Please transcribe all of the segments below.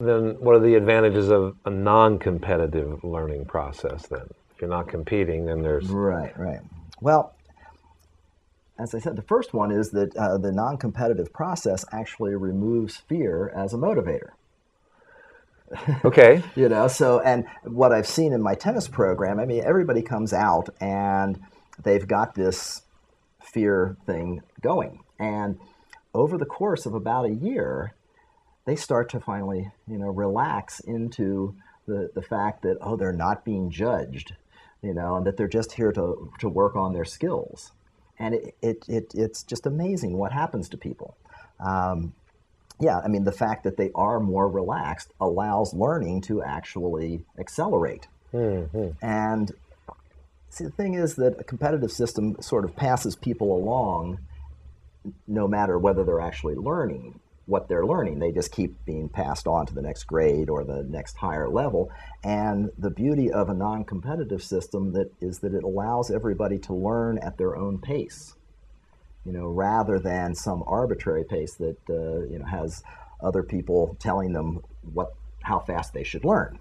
Then what are the advantages of a non-competitive learning process then? If you're not competing, then there's... Right, right. Well, as I said, the first one is that the non-competitive process actually removes fear as a motivator. Okay. So, and what I've seen in my tennis program, I mean, everybody comes out and they've got this fear thing going. And over the course of about a year, they start to finally, relax into the fact that, oh, they're not being judged, and that they're just here to work on their skills. And it's just amazing what happens to people. Yeah, I mean, the fact that they are more relaxed allows learning to actually accelerate. Mm-hmm. And see, the thing is that a competitive system sort of passes people along no matter whether they're actually learning what they're learning. They just keep being passed on to the next grade or the next higher level. And the beauty of a non-competitive system is that it allows everybody to learn at their own pace, rather than some arbitrary pace that has other people telling them how fast they should learn.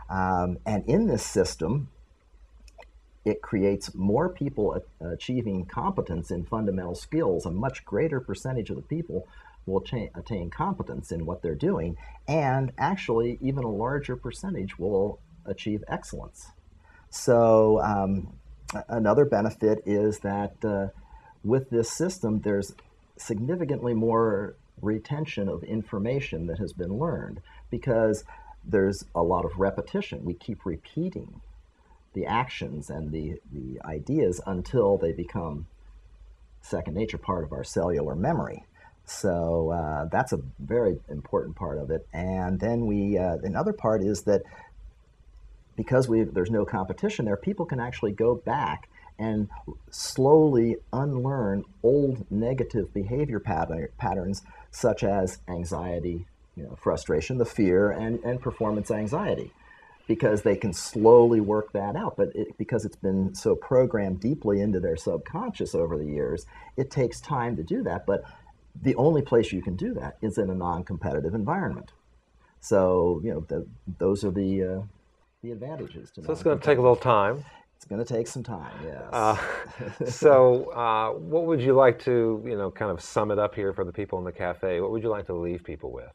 And in this system, it creates more people achieving competence in fundamental skills. A much greater percentage of the people will attain competence in what they're doing, and actually even a larger percentage will achieve excellence. So another benefit is that with this system, there's significantly more retention of information that has been learned because there's a lot of repetition. We keep repeating the actions and the ideas until they become second nature, part of our cellular memory. So that's a very important part of it. And then another part is that because there's no competition there, people can actually go back and slowly unlearn old negative behavior patterns such as anxiety, frustration, the fear, and performance anxiety, because they can slowly work that out. But because it's been so programmed deeply into their subconscious over the years, it takes time to do that. But the only place you can do that is in a non-competitive environment. So, those are the advantages to So it's going to take a little time. It's going to take some time, yes. So what would you like to, kind of sum it up here for the people in the cafe? What would you like to leave people with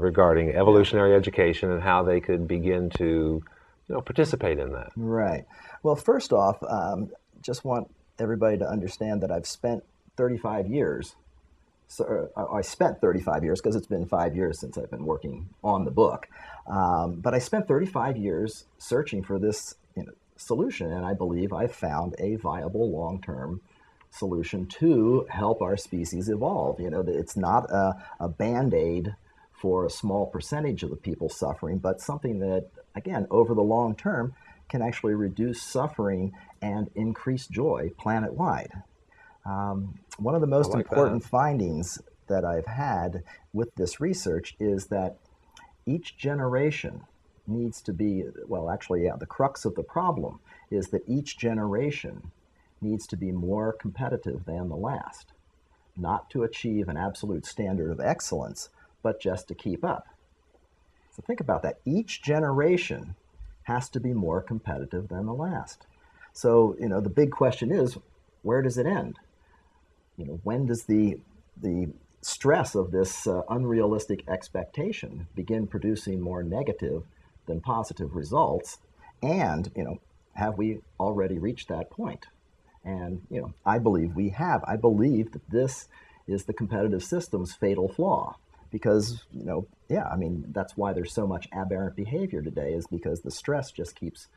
regarding evolutionary education and how they could begin to, participate in that? Right. Well, first off, just want everybody to understand that I've spent 35 years. So I spent 35 years because it's been 5 years since I've been working on the book. But I spent 35 years searching for this solution, and I believe I've found a viable long-term solution to help our species evolve. It's not a Band-Aid for a small percentage of the people suffering, but something that, again, over the long term, can actually reduce suffering and increase joy planet-wide. One of the most important findings that I've had with this research is that each generation needs to be, the crux of the problem is that each generation needs to be more competitive than the last, not to achieve an absolute standard of excellence, but just to keep up. So think about that. Each generation has to be more competitive than the last. So, the big question is, where does it end? When does the stress of this unrealistic expectation begin producing more negative than positive results? And, have we already reached that point? And, I believe we have. I believe that this is the competitive system's fatal flaw because, that's why there's so much aberrant behavior today, is because the stress just keeps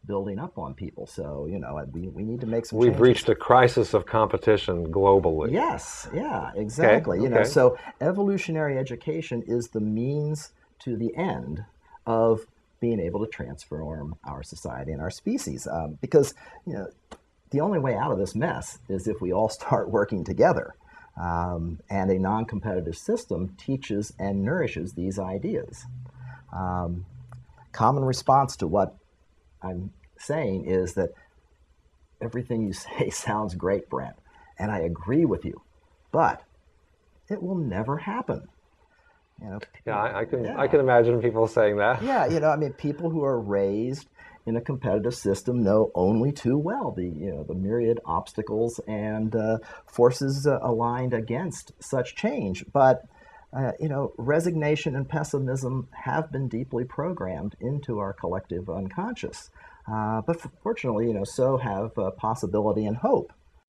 building up on people. So, we need to make some changes. We've reached a crisis of competition globally. Yes, yeah, exactly. Okay. So evolutionary education is the means to the end of being able to transform our society and our species. Because, the only way out of this mess is if we all start working together. And a non-competitive system teaches and nourishes these ideas. Common response to what I'm saying is that everything you say sounds great, Brent, and I agree with you, but it will never happen. You know, Yeah, I yeah. can imagine people saying that. Yeah, I mean, people who are raised in a competitive system know only too well the myriad obstacles and forces aligned against such change. But resignation and pessimism have been deeply programmed into our collective unconscious. But fortunately, so have possibility and hope.